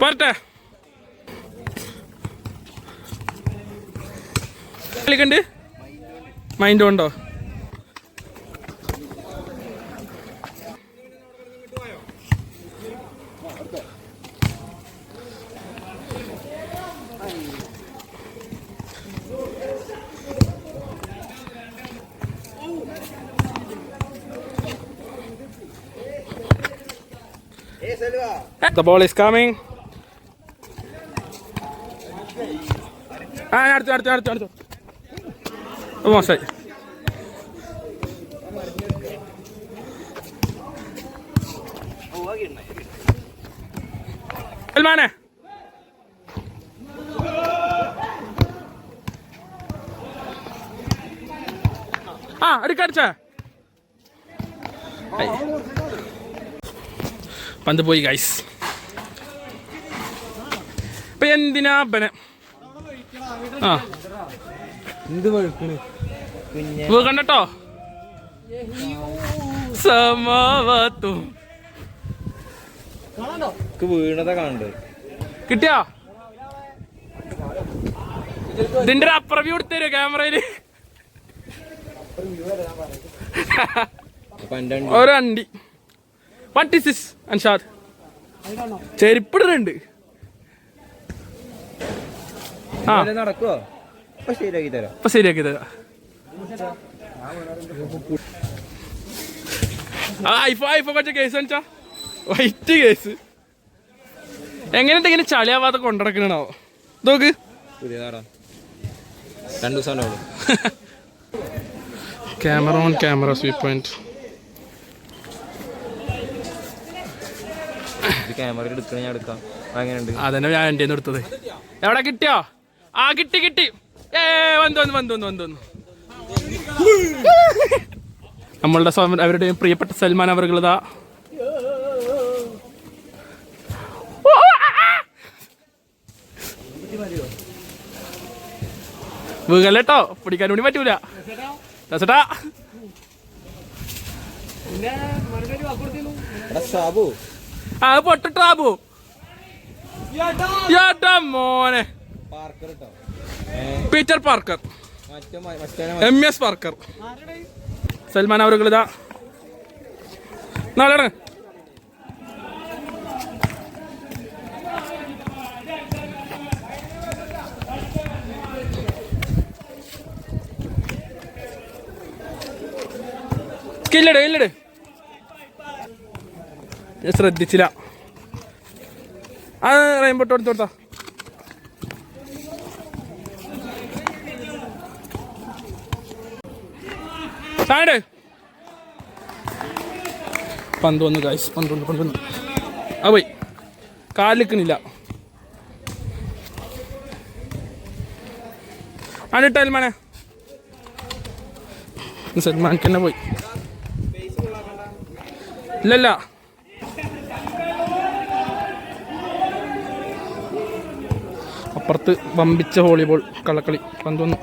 പോരട്ടെ. കളിക്കണ്ട് മൈൻഡ് ഉണ്ടോ? The ball is coming. അടുത്തു. മോശമായി. സൽമാനെ അടുക്കടിച്ച പന്ത് പോയി ഗൈസ്. ഇപ്പൊ എന്തിനാ ബനെ കണ്ടോ സമാവാത്തും വീണതാ കാണണ്ട്. കിട്ടിയോ? ഇതിന്റെ ഒരു അപ്പുറം വ്യൂ എടുത്തരോ ക്യാമറയില്? ഒരു അണ്ടി. What is this Anshad? ചെരുപ്പിടുന്നുണ്ട്. നടക്കുവോ? ശരിയാക്കി തരാം. ഇപ്പൊ ശരിയാക്കി തരാം. ഐഫോ കൊച്ച കേസ് വെച്ചാ വൈറ്റ് കേസ്. എങ്ങനെയുണ്ട് ഇങ്ങനെ ചളിയാവാതെ കൊണ്ടിടക്കണോ? നോക്ക്. Camera on camera sweep point. അതന്നെ ഞാൻ എൻ്റെ എടുത്തത്. എവിടെ കിട്ടിയോ? കിട്ടി. വന്നു. നമ്മളുടെ അവരുടെ പ്രിയപ്പെട്ട സൽമാൻ അവർകളതാ വീകല്ലോ. പിടിക്കാൻ വേണ്ടി പറ്റൂല. രസട്ടാ പൊട്ടിട്ടാബു മോനെ. Peter Parker, MS Parker. Salman അവരുകളിതാ നാളെ ഇല്ലട് ഞാൻ ശ്രദ്ധിച്ചില്ല. റെയിൻബോട്ട് കൊടുത്താ സാഡ്. പന്ത് വന്നു ഗൈസ്. പന്ത് വന്നു. പോയി. കാലിക്കണില്ല. സൽമാനെ സൽമാൻ തന്നെ പോയി. ഇല്ലല്ല അപ്പുറത്ത് വമ്പിച്ച വോളിബോൾ കള്ളക്കളി. പന്ത് വന്നു.